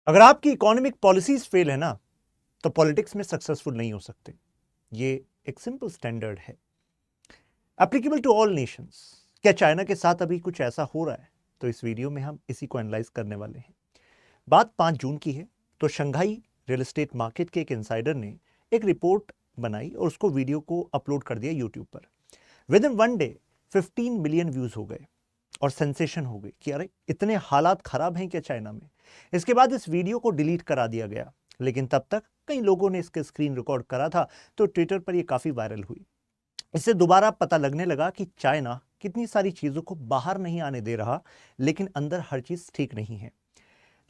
अगर आपकी economic policies fail है ना, तो पॉलिटिक्स में सक्सेसफुल नहीं हो सकते। ये एक सिंपल स्टैंडर्ड है, एप्लीकेबल टू ऑल नेशंस। क्या चाइना के साथ अभी कुछ ऐसा हो रहा है? तो इस वीडियो में हम इसी को एनालाइज करने वाले हैं। बात 5 जून की है। तो शंघाई रियल एस्टेट मार्केट के एक इनसाइडर ने एक रिपोर्ट बनाई और उसको वीडियो को अपलोड कर दिया यूट्यूब पर। With in one day 15 million views हो गए और सेंसेशन हो गई कि अरे इतने हालात खराब हैं क्या चाइना में। इसके बाद इस वीडियो को डिलीट करा दिया गया, लेकिन तब तक कई लोगों ने इसके स्क्रीन रिकॉर्ड करा था, तो ट्विटर पर यह काफी वायरल हुई। इससे दोबारा पता लगने लगा कि चाइना कितनी सारी चीजों को बाहर नहीं आने दे रहा, लेकिन अंदर हर चीज ठीक नहीं है।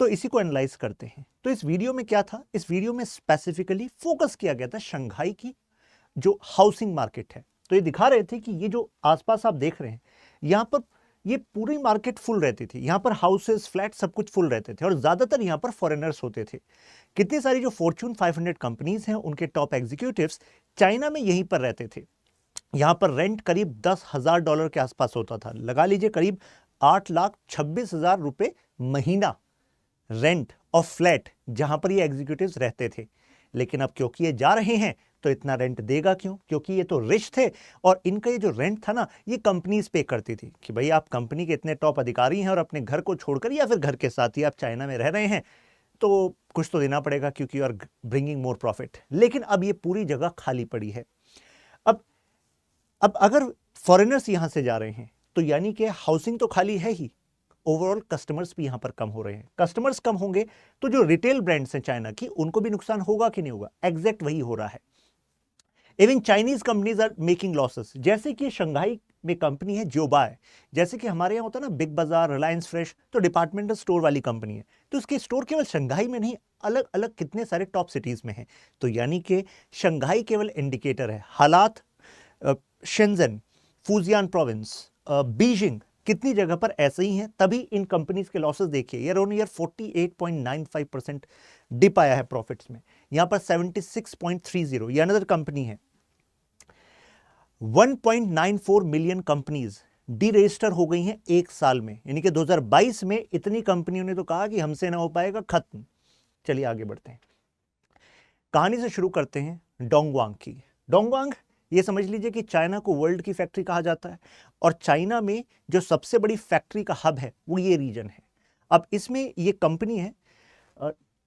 तो इसी को एनालाइज करते हैं। तो इस वीडियो में क्या था? इस वीडियो में स्पेसिफिकली फोकस किया गया था शंघाई की जो हाउसिंग मार्केट है। तो ये दिखा रहे थे कि ये जो आसपास आप देख रहे हैं, यहां पर ये पूरी मार्केट फुल रहती थी। यहां पर हाउसेस, फ्लैट सब कुछ फुल रहते थे और ज्यादातर यहां पर फॉरेनर्स होते थे। कितनी सारी जो फॉर्च्यून 500 कंपनीज हैं, उनके टॉप एग्जीक्यूटिव्स चाइना में यहीं पर रहते थे। यहां पर रेंट करीब $10,000 के आसपास होता था। लगा लीजिए करीब 8,26,000 रुपए महीना रेंट ऑफ फ्लैट, जहां पर ये एग्जीक्यूटिव्स रहते थे। लेकिन अब क्योंकि ये जा रहे हैं, तो इतना रेंट देगा क्यों? क्योंकि ये तो रिच थे और इनका ये जो रेंट था ना, ये कंपनीज पे करती थी कि भाई आप कंपनी के इतने टॉप अधिकारी हैं और अपने घर को छोड़कर या फिर घर के साथ ही आप चाइना में रह रहे हैं, तो कुछ तो देना पड़ेगा क्योंकि you are bringing more profit. लेकिन अब ये पूरी जगह खाली पड़ी है। अब अब अगर फॉरेनर्स यहां से जा रहे हैं, तो यानी कि हाउसिंग तो खाली है ही, ओवरऑल कस्टमर्स भी यहां पर कम हो रहे हैं। कस्टमर्स कम होंगे तो जो रिटेल ब्रांड्स हैं चाइना की, उनको भी नुकसान होगा कि नहीं होगा? एग्जैक्ट वही हो रहा है। Even Chinese companies are making losses. जैसे कि शंघाई में कंपनी है जियोबाय, जैसे कि हमारे यहाँ होता है ना बिग बाजार, रिलायंस फ्रेश, तो डिपार्टमेंटल स्टोर वाली कंपनी है। तो उसके स्टोर केवल शंघाई में नहीं, अलग अलग कितने सारे टॉप सिटीज में हैं। तो यानी कि शंघाई केवल इंडिकेटर है। हालात शेंजन, फूजियान प्रोविंस, बीजिंग, कितनी जगह पर ऐसे ही हैं। तभी इन कंपनीज के लॉसेस देखिए, ईयर ऑन ईयर 48.95% डिप आया है प्रॉफिट्स में। यहां पर 76.30, ये अनदर कंपनी है। 1.94 मिलियन कंपनीज डी रजिस्टर हो गई हैं एक साल में, यानी कि 2022 में इतनी कंपनियों ने तो कहा कि हमसे ना हो पाएगा, खत्म। चलिए आगे बढ़ते हैं। कहानी से शुरू करते हैं डोंगवांग की। डोंगवांग, ये समझ लीजिए कि चाइना को वर्ल्ड की फैक्ट्री कहा जाता है और चाइना में जो सबसे बड़ी फैक्ट्री का हब है वो ये रीजन है। अब इसमें ये कंपनी है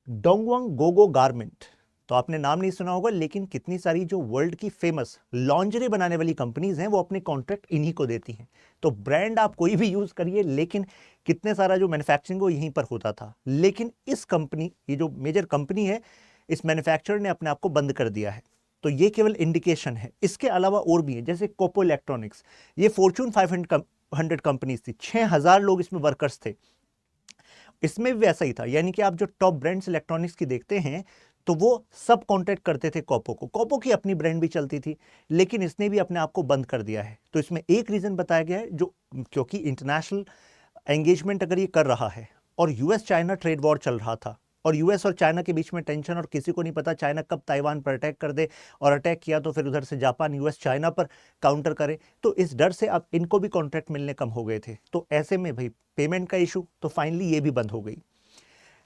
डोंगवांग गोगो गारमेंट। तो आपने नाम नहीं सुना होगा, लेकिन कितनी सारी जो वर्ल्ड की फेमस लॉन्जरी बनाने वाली कंपनीज हैं, वो अपने कॉन्ट्रैक्ट इन्हीं को देती हैं। तो ब्रांड आप कोई भी यूज करिए, लेकिन कितने सारा जो मैन्युफैक्चरिंग वो यहीं पर होता था। लेकिन इस कंपनी, ये जो मेजर कंपनी है, इस मैन्युफैक्चरर ने अपने आप को बंद कर दिया है। तो ये केवल इंडिकेशन है। इसके अलावा और भी है, जैसे कोपो इलेक्ट्रॉनिक्स, ये फॉर्च्यून 500 कंपनीज थी, 6,000 लोग इसमें वर्कर्स थे। इसमें भी वैसा ही था, यानी कि आप जो टॉप ब्रांड्स इलेक्ट्रॉनिक्स की देखते हैं, तो वो सब कॉन्ट्रैक्ट करते थे कोपो को। कोपो की अपनी ब्रांड भी चलती थी, लेकिन इसने भी अपने आप को बंद कर दिया है। तो इसमें एक रीजन बताया गया है, जो क्योंकि इंटरनेशनल एंगेजमेंट अगर ये कर रहा है और यूएस चाइना ट्रेड वॉर चल रहा था और यूएस और चाइना के बीच में टेंशन, और किसी को नहीं पता चाइना कब ताइवान पर अटैक कर दे, और अटैक किया तो फिर उधर से जापान, यूएस चाइना पर काउंटर करे। तो इस डर से अब इनको भी कॉन्ट्रैक्ट मिलने कम हो गए थे। तो ऐसे में भाई पेमेंट का इशू, तो फाइनली ये भी बंद हो गई।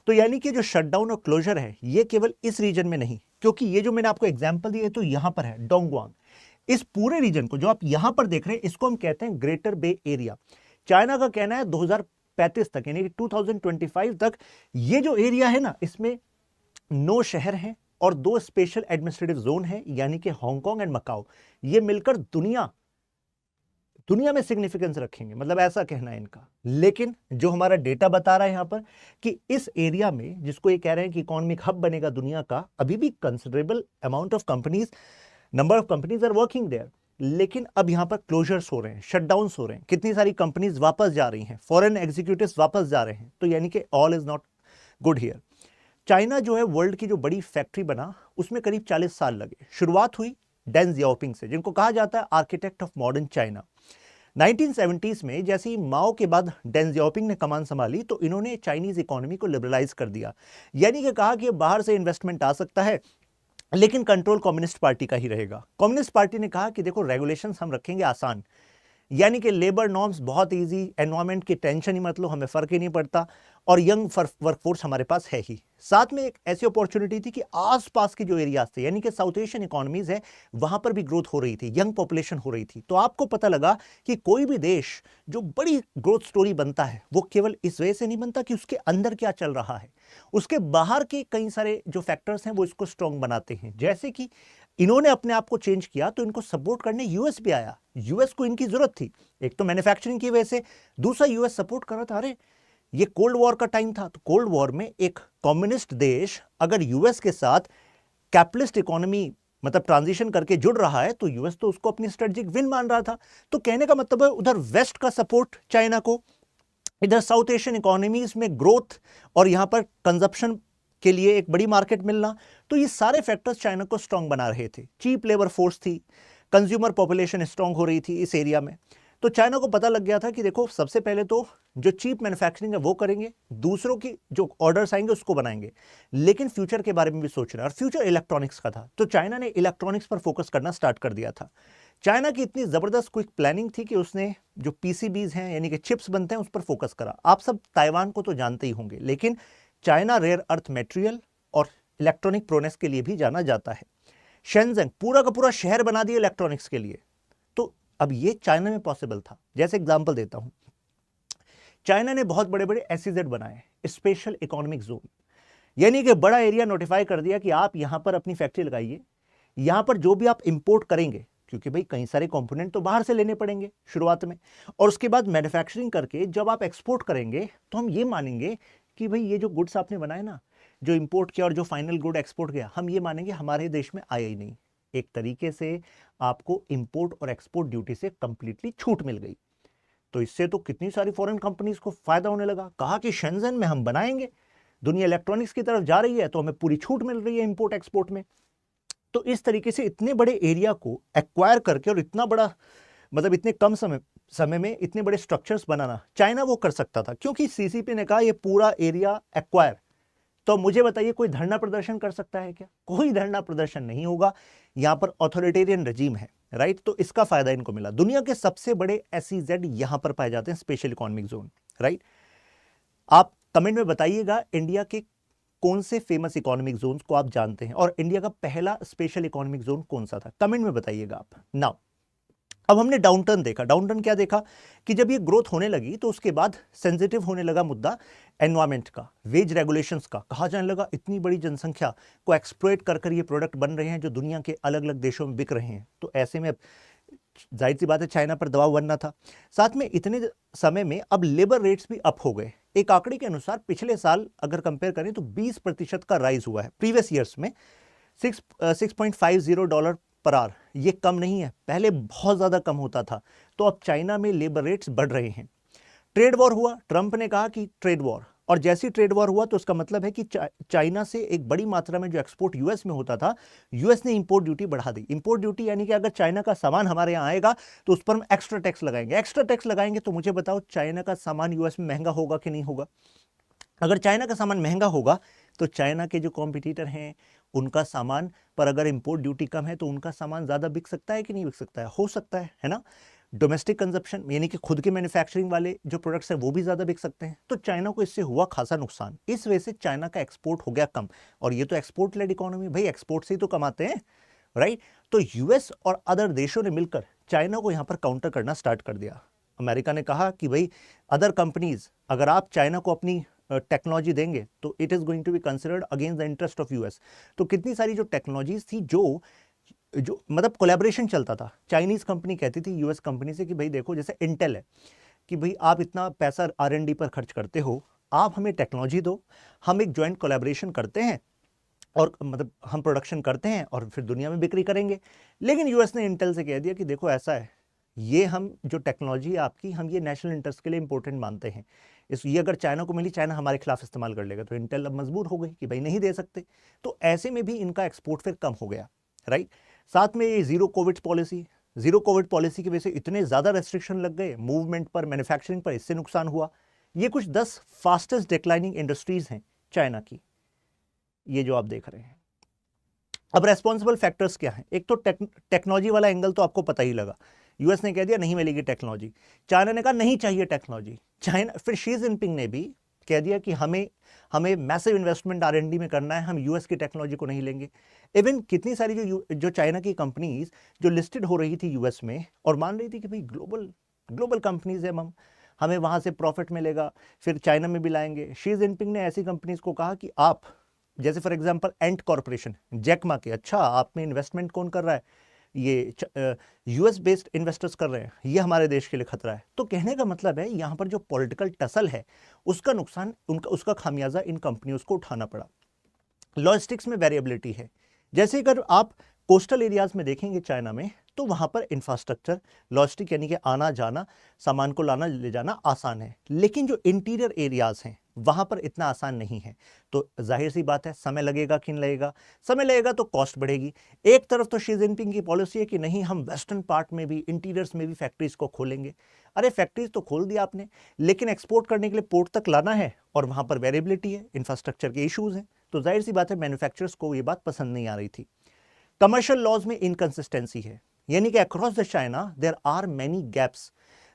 तो यानी कि जो शटडाउन और क्लोजर है, ये केवल इस रीजन में नहीं, क्योंकि ये जो मैंने आपको एग्जांपल दिया है, तो यहां पर है डोंगवांग। इस पूरे रीजन को जो आप यहां पर देख रहे हैं, इसको हम कहते हैं ग्रेटर बे एरिया। चाइना का कहना है 2035 तक, यानी कि 2025 तक, ये जो एरिया है ना, इसमें 9 शहर हैं और 2 स्पेशल एडमिनिस्ट्रेटिव जोन है, यानी कि हांगकांग एंड मकाओ। ये मिलकर दुनिया में सिग्निफिकेंस रखेंगे, मतलब ऐसा कहना है इनका। लेकिन जो हमारा डेटा बता रहा है यहां पर कि इस एरिया में, जिसको ये कह रहे हैं कि इकोनॉमिक हब बनेगा दुनिया का, अभी भी considerable amount of companies, number of companies are working there. लेकिन अब यहां पर क्लोजर्स हो रहे हैं, शटडाउन्स हो रहे हैं, कितनी सारी कंपनीज वापस जा रही हैं, फॉरेन एग्जीक्यूटिव्स वापस जा रहे हैं। तो यानी कि all is not good here. China जो है वर्ल्ड की जो बड़ी फैक्ट्री बना, उसमें करीब 40 साल लगे। शुरुआत हुई डेंग जियाओपिंग से, जिनको कहा जाता है architect of modern China. 1970s में जैसे ही माओ के बाद डेंग जियाओपिंग ने कमान संभाली, तो इन्होंने चाइनीज इकोनॉमी को लिबरलाइज कर दिया। यानी कि कहा कि बाहर से इन्वेस्टमेंट आ सकता है, लेकिन कंट्रोल कम्युनिस्ट पार्टी का ही रहेगा। कम्युनिस्ट पार्टी ने कहा कि देखो रेगुलेशंस हम रखेंगे आसान, यानी कि लेबर नॉर्म्स बहुत इजी, एनवायरनमेंट की टेंशन ही मत लो, हमें फर्क ही नहीं पड़ता, और यंग वर्कफोर्स हमारे पास है ही। साथ में एक ऐसी अपॉर्चुनिटी थी कि आसपास के जो एरियाज थे, यानी कि साउथ एशियन इकोनॉमीज है, वहां पर भी ग्रोथ हो रही थी, यंग पॉपुलेशन हो रही थी। तो आपको पता लगा कि कोई भी देश जो बड़ी ग्रोथ स्टोरी बनता है वो केवल इस वजह से नहीं बनता कि उसके अंदर क्या चल रहा है, उसके बाहर के कई सारे जो फैक्टर्स हैं वो इसको स्ट्रॉन्ग बनाते हैं। जैसे कि इन्होंने अपने आप को चेंज किया तो इनको सपोर्ट करने यूएस भी आया, यूएस को इनकी जरूरत थी, एक तो मैन्युफैक्चरिंग की वजह से, दूसरा यूएस सपोर्ट कर रहा था। अरे ये कोल्ड वॉर का टाइम था, तो कोल्ड वॉर में एक कम्युनिस्ट देश अगर यूएस के साथ कैपिटलिस्ट इकोनॉमी मतलब ट्रांजिशन करके जुड़ रहा है तो यूएस तो उसको अपनी स्ट्रेटेजिक विन मान रहा था। तो कहने का मतलब है उधर वेस्ट का सपोर्ट चाइना को, इधर साउथ एशियन इकोनॉमीज में ग्रोथ और यहां पर कंजप्शन के लिए एक बड़ी मार्केट मिलना, तो ये सारे फैक्टर्स चाइना को स्ट्रांग बना रहे थे। चीप लेबर फोर्स थी, कंज्यूमर पॉपुलेशन स्ट्रांग हो रही थी इस एरिया में। तो चाइना को पता लग गया था कि देखो सबसे पहले तो जो चीप मैन्युफैक्चरिंग है वो करेंगे, दूसरों की जो ऑर्डर्स आएंगे उसको बनाएंगे, लेकिन फ्यूचर के बारे में भी सोच रहे हैं, और फ्यूचर इलेक्ट्रॉनिक्स का था। तो चाइना ने इलेक्ट्रॉनिक्स पर फोकस करना स्टार्ट कर दिया था। चाइना की इतनी जबरदस्त क्विक प्लानिंग थी कि उसने जो पीसीबीज हैं यानी कि चिप्स बनते हैं उस पर फोकस करा। आप सब ताइवान को तो जानते ही होंगे, लेकिन चाइना रेयर अर्थ मटेरियल और इलेक्ट्रॉनिक प्रोनेस के लिए भी जाना जाता है। शेंजन पूरा का पूरा शहर बना दिया इलेक्ट्रॉनिक्स के लिए। तो अब ये चाइना में पॉसिबल था। जैसे एग्जांपल देता हूं, चाइना ने बहुत बड़े बड़े एसईजेड बनाए, स्पेशल इकोनॉमिक जोन, यानी कि बड़ा एरिया नोटिफाई कर दिया कि आप यहां पर अपनी फैक्ट्री लगाइए, यहां पर जो भी आप इंपोर्ट करेंगे, क्योंकि भाई कई सारे कंपोनेंट तो बाहर से लेने पड़ेंगे शुरुआत में, और उसके बाद मैन्युफैक्चरिंग करके जब आप एक्सपोर्ट करेंगे तो हम ये मानेंगे कि भाई ये जो गुड्स आपने बनाए ना, जो इंपोर्ट किया और जो फाइनल गुड एक्सपोर्ट गया, हम ये मानेंगे हमारे देश में आया ही नहीं। एक तरीके से आपको इंपोर्ट और एक्सपोर्ट ड्यूटी से कंप्लीटली छूट मिल गई। तो इससे तो कितनी सारी फॉरेन कंपनीज को फायदा होने लगा। कहा कि शेंजन में हम बनाएंगे, दुनिया इलेक्ट्रॉनिक्स की तरफ जा रही है तो हमें पूरी छूट मिल रही है इंपोर्ट एक्सपोर्ट में। तो इस तरीके से इतने बड़े एरिया को एक्वायर करके और इतना बड़ा मतलब इतने कम समय में इतने बड़े स्ट्रक्चर्स बनाना चाइना वो कर सकता था, क्योंकि सीसीपी ने कहा ये पूरा एरिया एक्वायर। तो मुझे बताइए कोई धरना प्रदर्शन कर सकता है क्या? कोई धरना प्रदर्शन नहीं होगा, यहां पर ऑथोरिटेरियन रजीम है, राइट। तो इसका फायदा इनको मिला। दुनिया के सबसे बड़े एसईजेड यहां पर पाए जाते हैं, स्पेशल इकोनॉमिक जोन, राइट। आप कमेंट में बताइएगा इंडिया के कौन से फेमस इकोनॉमिक जोन्स को आप जानते हैं, और इंडिया का पहला स्पेशल इकोनॉमिक जोन कौन सा था, कमेंट में बताइएगा आप। नाउ अब हमने डाउनटर्न देखा। डाउनटर्न क्या देखा कि जब ये ग्रोथ होने लगी तो उसके बाद सेंसिटिव होने लगा मुद्दा एनवायरमेंट का, वेज रेगुलेशंस का। कहा जाने लगा इतनी बड़ी जनसंख्या को एक्सप्लॉइट कर ये प्रोडक्ट बन रहे हैं जो दुनिया के अलग अलग देशों में बिक रहे हैं। तो ऐसे में जाहिर सी बात है चाइना पर दबाव बनना था। साथ में इतने समय में अब लेबर रेट्स भी अप हो गए। एक आंकड़े के अनुसार पिछले साल अगर कंपेयर करें तो 20% का राइज हुआ है प्रीवियस ईयर्स में, $6.50 पर आवर। ये कम नहीं है, पहले बहुत ज्यादा कम होता था। तो अब चाइना में लेबर रेट्स बढ़ रहे हैं। ट्रेड वॉर हुआ, ट्रंप ने कहा कि ट्रेड वॉर, और जैसी ट्रेड वॉर हुआ तो उसका मतलब है कि चाइना से एक बड़ी मात्रा में जो एक्सपोर्ट यूएस में होता था, यूएस ने इंपोर्ट ड्यूटी बढ़ा दी। इंपोर्ट ड्यूटी यानी कि अगर चाइना का सामान हमारे यहाँ आएगा तो उस पर हम एक्स्ट्रा टैक्स लगाएंगे। एक्स्ट्रा टैक्स लगाएंगे तो मुझे बताओ चाइना का सामान यूएस में महंगा होगा कि नहीं होगा? अगर चाइना का सामान महंगा होगा तो चाइना के जो कॉम्पिटिटर हैं उनका सामान पर अगर इंपोर्ट ड्यूटी कम है तो उनका सामान ज्यादा बिक सकता है कि नहीं बिक सकता है? हो सकता है ना। डोमेस्टिक कंजप्शन यानी कि खुद के मैन्युफैक्चरिंग वाले जो प्रोडक्ट्स हैं वो भी ज्यादा बिक सकते हैं। तो चाइना को इससे हुआ खासा नुकसान। इस वजह से चाइना का एक्सपोर्ट हो गया कम, और ये तो एक्सपोर्ट लेड इकोनॉमी, भाई एक्सपोर्ट से ही तो कमाते हैं, राइट। तो यूएस और अदर देशों ने मिलकर चाइना को यहां पर काउंटर करना स्टार्ट कर दिया। अमेरिका ने कहा कि भाई अदर कंपनीज अगर आप चाइना को अपनी टेक्नोलॉजी देंगे तो it is going to be considered against the interest of US. तो कितनी सारी जो टेक्नोलॉजीज थी जो मतलब कोलैबोरेशन चलता था, चाइनीज कंपनी कहती थी यूएस कंपनी से कि भाई देखो जैसे इंटेल है कि भाई आप इतना पैसा R&D पर खर्च करते हो, आप हमें टेक्नोलॉजी दो, हम एक ज्वाइंट कोलैबोरेशन करते हैं और मतलब हम प्रोडक्शन करते हैं और फिर दुनिया में बिक्री करेंगे। लेकिन यूएस ने इंटेल से कह दिया कि देखो ऐसा है, ये हम जो टेक्नोलॉजी है आपकी, हम ये नेशनल इंटरेस्ट के लिए इंपॉर्टेंट मानते हैं, ये अगर चाइना को मिली चाइना हमारे खिलाफ इस्तेमाल कर लेगा। तो इंटेल अब मजबूर हो गई कि भाई नहीं दे सकते। तो ऐसे में भी इनका एक्सपोर्ट फिर कम हो गया, राइट। साथ में ये जीरो कोविड पॉलिसी की वजह से इतने ज्यादा रेस्ट्रिक्शन लग गए मूवमेंट पर, मैन्युफैक्चरिंग पर, इससे नुकसान हुआ। ये कुछ 10 फास्टेस्ट डिक्लाइनिंग इंडस्ट्रीज हैं चाइना की, ये जो आप देख रहे हैं। अब रेस्पॉन्सिबल फैक्टर्स क्या हैं? एक तो टेक्नोलॉजी वाला एंगल तो आपको पता ही लगा यूएस ने कह दिया नहीं मिलेगी टेक्नोलॉजी, चाइना ने कहा नहीं चाहिए टेक्नोलॉजी, चाइना फिर शी जिनपिंग ने भी कह दिया कि हमें मैसिव इन्वेस्टमेंट आर&डी में करना है, हम यूएस की टेक्नोलॉजी को नहीं लेंगे। इवन कितनी सारी जो चाइना की कंपनीज जो लिस्टेड हो रही थी यूएस में और मान रही थी कि भाई ग्लोबल कंपनीज है, हमें वहां से प्रॉफिट मिलेगा, फिर चाइना में भी लाएंगे। शी जिनपिंग ने ऐसी कंपनीज को कहा कि आप, जैसे for example ant corporation, Jack Ma के, अच्छा आप में इन्वेस्टमेंट कौन कर रहा है, ये यूएस बेस्ड इन्वेस्टर्स कर रहे हैं, ये हमारे देश के लिए खतरा है। तो कहने का मतलब है यहाँ पर जो पॉलिटिकल टसल है उसका नुकसान, उसका खामियाजा इन कंपनियों को उठाना पड़ा। लॉजिस्टिक्स में वेरिएबिलिटी है, जैसे अगर आप कोस्टल एरियाज में देखेंगे चाइना में, तो वहां पर इंफ्रास्ट्रक्चर, लॉजिस्टिक यानी कि आना जाना, सामान को लाना ले जाना आसान है, लेकिन जो इंटीरियर एरियाज हैं वहां पर इतना आसान नहीं है। तो जाहिर सी बात है समय लगेगा कि नहीं लगेगा, समय लगेगा तो कॉस्ट बढ़ेगी। एक तरफ तो शी जिनपिंग की पॉलिसी है कि नहीं हम वेस्टर्न पार्ट में भी, इंटीरियर्स में भी फैक्ट्रीज को खोलेंगे। अरे फैक्ट्रीज तो खोल दिया आपने, लेकिन एक्सपोर्ट करने के लिए पोर्ट तक लाना है और वहां पर वेरिएबिलिटी है, इंफ्रास्ट्रक्चर के इश्यूज हैं। तो जाहिर सी बात है मैन्युफैक्चरर्स को ये बात पसंद नहीं आ रही थी। कमर्शियल लॉज में इनकंसिस्टेंसी है, यानी कि across the China there are many gaps,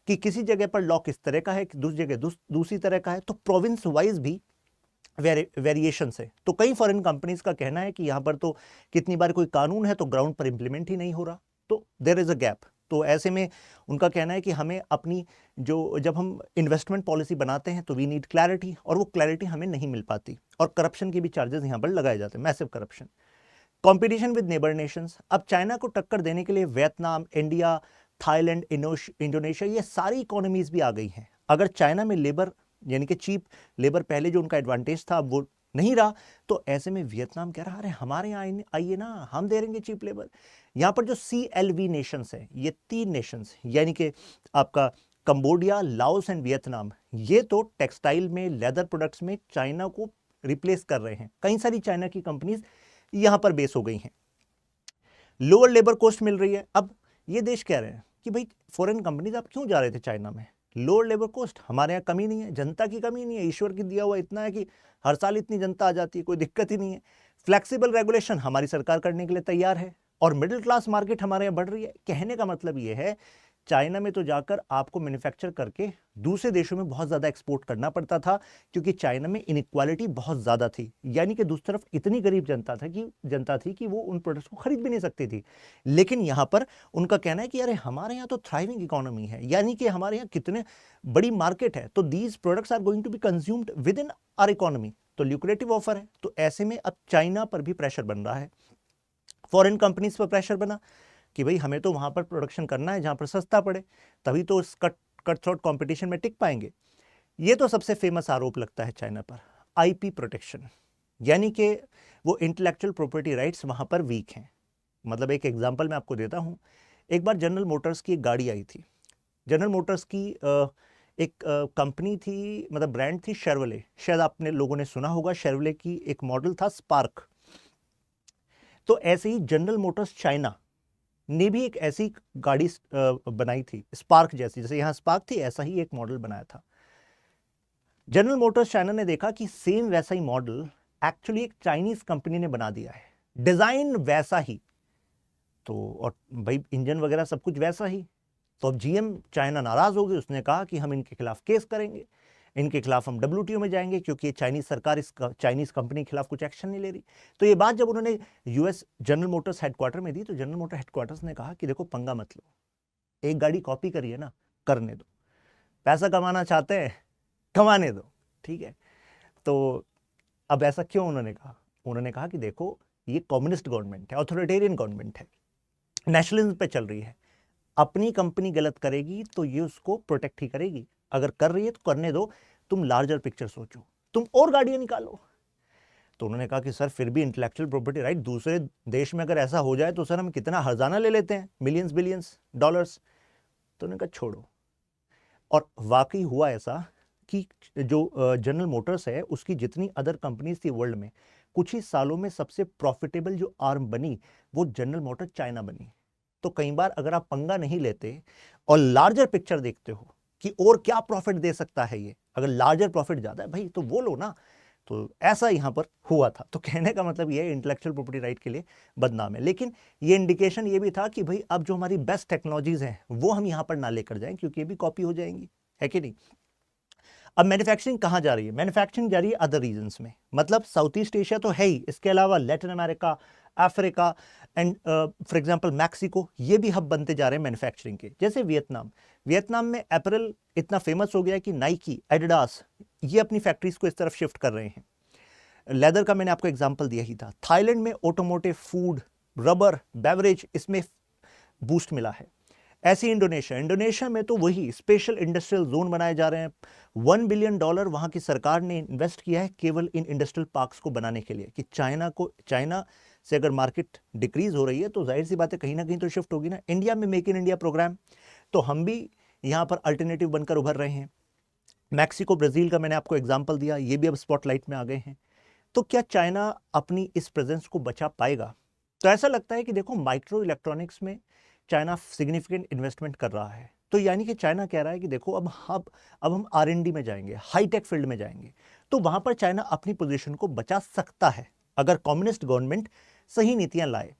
कि किसी जगह पर लॉ किस तरह का है, दूसरी जगह दूसरी तरह का है। तो प्रोविंस वाइज भी वेरिएशन है। तो कई फॉरेन कंपनीज का कहना है कि यहां पर तो कितनी बार कोई कानून है तो ग्राउंड पर इंप्लीमेंट ही नहीं हो रहा, तो देयर इज अ गैप। तो ऐसे में उनका कहना है कि हमें अपनी जब हम इन्वेस्टमेंट पॉलिसी बनाते हैं तो वी नीड क्लैरिटी, और वो क्लैरिटी हमें नहीं मिल पाती, और करप्शन के भी चार्जेस यहां पर लगाए जाते हैं, massive corruption. Competition with neighbour Nations, अब चाइना को टक्कर देने के लिए वियतनाम, इंडिया, थाईलैंड, इंडोनेशिया, ये सारी इकोनॉमीज भी आ गई हैं। अगर चाइना में लेबर यानी कि चीप लेबर पहले जो उनका एडवांटेज था वो नहीं रहा, तो ऐसे में वियतनाम कह रहा अरे हमारे यहाँ आइए ना, हम दे देंगे चीप लेबर। यहाँ पर जो CLV नेशंस है, ये 3 नेशंस यानी कि आपका कंबोडिया, लाओस एंड वियतनाम, ये तो टेक्सटाइल में, लेदर प्रोडक्ट्स में चाइना को रिप्लेस कर रहे हैं। कई सारी चाइना की कंपनीज यहां पर बेस हो गई हैं, लोअर लेबर कॉस्ट मिल रही है। अब ये देश कह रहे हैं कि भाई फॉरेन कंपनीज आप क्यों जा रहे थे चाइना में, लोअर लेबर कॉस्ट, हमारे यहाँ कमी नहीं है, जनता की कमी नहीं है, ईश्वर की दिया हुआ इतना है कि हर साल इतनी जनता आ जाती है, कोई दिक्कत ही नहीं है। फ्लेक्सिबल रेगुलेशन हमारी सरकार करने के लिए तैयार है, और मिडिल क्लास मार्केट हमारे यहाँ बढ़ रही है। कहने का मतलब ये है चाइना में तो जाकर आपको मैन्युफैक्चर करके दूसरे देशों में बहुत ज़्यादा एक्सपोर्ट करना पड़ता था, क्योंकि चाइना में इनइक्वालिटी बहुत ज़्यादा थी, यानी कि दूसरी तरफ इतनी गरीब जनता थी कि वो उन प्रोडक्ट्स को खरीद भी नहीं सकती थी। लेकिन यहाँ पर उनका कहना है कि अरे हमारे यहाँ तो थ्राइविंग इकोनॉमी है, यानी कि हमारे यहाँ कितने बड़ी मार्केट है, तो these products are going to be consumed within our economy, तो ल्यूक्रेटिव ऑफर है। तो ऐसे में अब चाइना पर भी प्रेशर बन रहा है, फॉरेन कंपनीज पर प्रेशर बना कि भाई हमें तो वहां पर प्रोडक्शन करना है जहां पर सस्ता पड़े, तभी तो इस कट थ्रोट कंपटीशन में टिक पाएंगे। ये तो सबसे फेमस आरोप लगता है चाइना पर, IP प्रोटेक्शन, यानी कि वो इंटेलेक्चुअल प्रॉपर्टी राइट्स वहां पर वीक हैं। मतलब एक एग्जांपल मैं आपको देता हूं, एक बार जनरल मोटर्स की एक गाड़ी आई थी, जनरल मोटर्स की एक कंपनी थी, मतलब ब्रांड थी शेरवले, शायद आपने लोगों ने सुना होगा, शेरवले की एक मॉडल था स्पार्क। तो ऐसे ही जनरल मोटर्स चाइना ने भी एक ऐसी गाड़ी बनाई थी स्पार्क जैसी, जैसे यहां स्पार्क थी ऐसा ही एक मॉडल बनाया था। जनरल मोटर्स चाइना ने देखा कि सेम वैसा ही मॉडल एक्चुअली एक चाइनीज कंपनी ने बना दिया है, डिजाइन वैसा ही, तो और भाई इंजन वगैरह सब कुछ वैसा ही। तो अब GM चाइना नाराज हो गई, उसने कहा कि हम इनके खिलाफ केस करेंगे, इनके खिलाफ हम WTO में जाएंगे, क्योंकि चाइनीज सरकार इस चाइनीज कंपनी के खिलाफ कुछ एक्शन नहीं ले रही। तो ये बात जब उन्होंने US जनरल मोटर्स हेडक्वार्टर में दी, तो जनरल मोटर हेडक्वार्टर्स ने कहा कि देखो पंगा मत लो, एक गाड़ी कॉपी करी है ना, करने दो, पैसा कमाना चाहते हैं कमाने दो, ठीक है। तो अब ऐसा क्यों उन्होंने कहा कि देखो ये कम्युनिस्ट गवर्नमेंट है, ऑथोरिटेरियन गवर्नमेंट है, नेशनलिज्म पे चल रही है, अपनी कंपनी गलत करेगी तो ये उसको प्रोटेक्ट ही करेगी, अगर कर रही है तो करने दो, तुम लार्जर पिक्चर सोचो, तुम और गाड़ियां निकालो। तो उन्होंने कहा कि सर फिर भी इंटेलेक्चुअल प्रॉपर्टी राइट दूसरे देश में अगर ऐसा हो जाए तो सर हम कितना हर्जाना ले लेते हैं, मिलियंस बिलियंस डॉलर्स। तो उन्होंने कहा छोड़ो, और वाकई हुआ ऐसा कि जो जनरल मोटर्स है उसकी जितनी अदर कंपनीज थी वर्ल्ड में, कुछ ही सालों में सबसे प्रॉफिटेबल जो आर्म बनी वो जनरल मोटर चाइना बनी। तो कई बार अगर आप पंगा नहीं लेते और लार्जर पिक्चर देखते हो कि और क्या प्रॉफिट दे सकता है ये, अगर लार्जर प्रॉफिट ज्यादा है भाई तो वो लो ना, तो ऐसा यहाँ पर हुआ था। तो कहने का मतलब ये इंटेलेक्चुअल प्रॉपर्टी राइट के लिए बदनाम है, लेकिन ये इंडिकेशन ये भी था कि भाई अब जो हमारी बेस्ट टेक्नोलॉजीज हैं वो हम यहाँ पर ना लेकर जाएं, क्योंकि ये भी कॉपी हो जाएंगी, है कि नहीं। अब मैन्युफैक्चरिंग कहाँ जा रही है? मैन्युफैक्चरिंग जा रही है अदर रीजन्स में, मतलब साउथ ईस्ट एशिया तो है ही, इसके अलावा Latin America, Africa and for example Mexico, ये भी हब बनते जा रहे हैं मैन्युफैक्चरिंग के। जैसे वियतनाम में एपरल इतना फेमस हो गया है कि नाइकी, एडिडास ये अपनी फैक्ट्रीज को इस तरफ शिफ्ट कर रहे हैं। लेदर का मैंने आपको एग्जाम्पल दिया ही था। थाईलैंड में ऑटोमोटिव, फूड, रबर, बेवरेज, इसमें बूस्ट मिला है। ऐसे इंडोनेशिया में तो वही स्पेशल इंडस्ट्रियल जोन बनाए जा रहे हैं। $1 बिलियन वहां की सरकार ने इन्वेस्ट किया है केवल इन इंडस्ट्रियल पार्क्स को बनाने के लिए, कि चाइना से अगर मार्केट डिक्रीज हो रही है तो जाहिर सी बात है कहीं ना कहीं तो शिफ्ट होगी ना। इंडिया में मेक इन इंडिया प्रोग्राम, तो हम भी यहाँ पर अल्टरनेटिव बनकर उभर रहे हैं। मैक्सिको, ब्राजील का मैंने आपको एग्जाम्पल दिया, ये भी अब स्पॉटलाइट में आ गए हैं। तो क्या चाइना अपनी इस प्रेजेंस को बचा पाएगा? तो ऐसा लगता है कि देखो माइक्रो इलेक्ट्रॉनिक्स में चाइना सिग्निफिकेंट इन्वेस्टमेंट कर रहा है। तो यानी कि चाइना कह रहा है कि देखो अब हम R&D में जाएंगे, हाईटेक फील्ड में जाएंगे, तो वहां पर चाइना अपनी पोजीशन को बचा सकता है अगर कम्युनिस्ट गवर्नमेंट सही नीतियां लाए।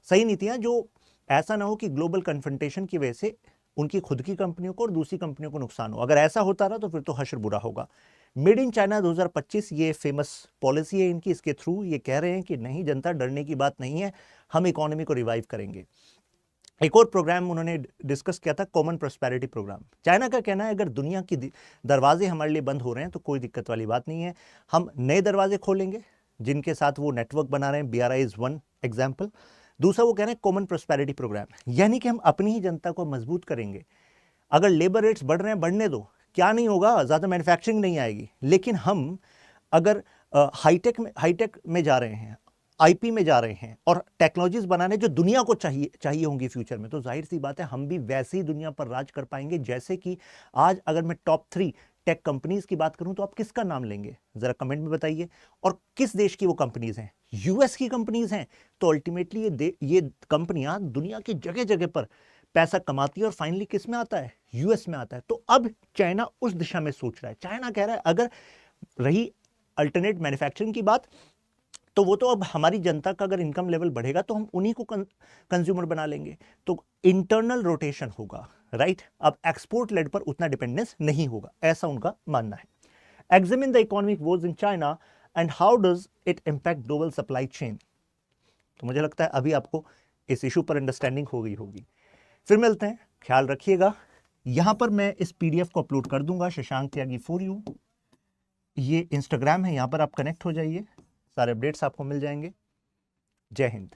सही नीतियां जो ऐसा ना हो कि ग्लोबल कन्फ्रंटेशन की वजह से उनकी खुद की कंपनियों को और दूसरी कंपनियों को नुकसान हो। अगर ऐसा होता रहा तो फिर तो हश्र बुरा होगा। मेड इन चाइना 2025 ये फेमस पॉलिसी है इनकी। इसके थ्रू ये कह रहे हैं कि नहीं जनता, डरने की बात नहीं है, हम इकोनॉमी को रिवाइव करेंगे। एक और प्रोग्राम उन्होंने डिस्कस किया था, कॉमन प्रोस्पेरिटी प्रोग्राम। चाइना का कहना है अगर दुनिया की दरवाजे हमारे लिए बंद हो रहे हैं तो कोई दिक्कत वाली बात नहीं है, हम नए दरवाजे खोलेंगे जिनके साथ वो नेटवर्क बना रहे हैं। BRI is one example. दूसरा वो कह रहे हैं कॉमन प्रोस्पेरिटी प्रोग्राम, यानी कि हम अपनी ही जनता को मजबूत करेंगे। अगर लेबर रेट्स बढ़ रहे हैं, बढ़ने दो, क्या नहीं होगा, ज़्यादा मैन्युफैक्चरिंग नहीं आएगी, लेकिन हम अगर हाईटेक में जा रहे हैं, IP में जा रहे हैं और टेक्नोलॉजीज बनाने जो दुनिया को चाहिए होंगी फ्यूचर में, तो जाहिर सी बात है हम भी वैसे ही दुनिया पर राज कर पाएंगे। जैसे कि आज अगर मैं टॉप 3 टेक कंपनीज की बात करूं तो आप किसका नाम लेंगे, जरा कमेंट में बताइए। और किस देश की वो कंपनीज हैं? US की कंपनीज हैं। तो अल्टीमेटली ये कंपनियां दुनिया की जगह जगह पर पैसा कमाती है और फाइनली किस में आता है? US में आता है। तो अब चाइना उस दिशा में सोच रहा है। चाइना कह रहा है अगर रही अल्टरनेट मैन्युफैक्चरिंग की बात, तो वो तो अब हमारी जनता का अगर इनकम लेवल बढ़ेगा तो हम उन्हीं को कंज्यूमर बना लेंगे, तो इंटरनल रोटेशन होगा, राइट। अब एक्सपोर्ट लेड पर उतना डिपेंडेंस नहीं होगा, ऐसा उनका मानना है। Examine the economic Wars in China and how does it impact global supply chain. तो मुझे लगता है अभी आपको इस इशू पर अंडरस्टैंडिंग हो गई होगी। फिर मिलते हैं, ख्याल रखिएगा। यहां पर मैं इस PDF को अपलोड कर दूंगा, शशांक त्यागी फॉर यू। ये इंस्टाग्राम है, यहां पर आप कनेक्ट हो जाइए, सारे अपडेट्स आपको मिल जाएंगे। जय हिंद।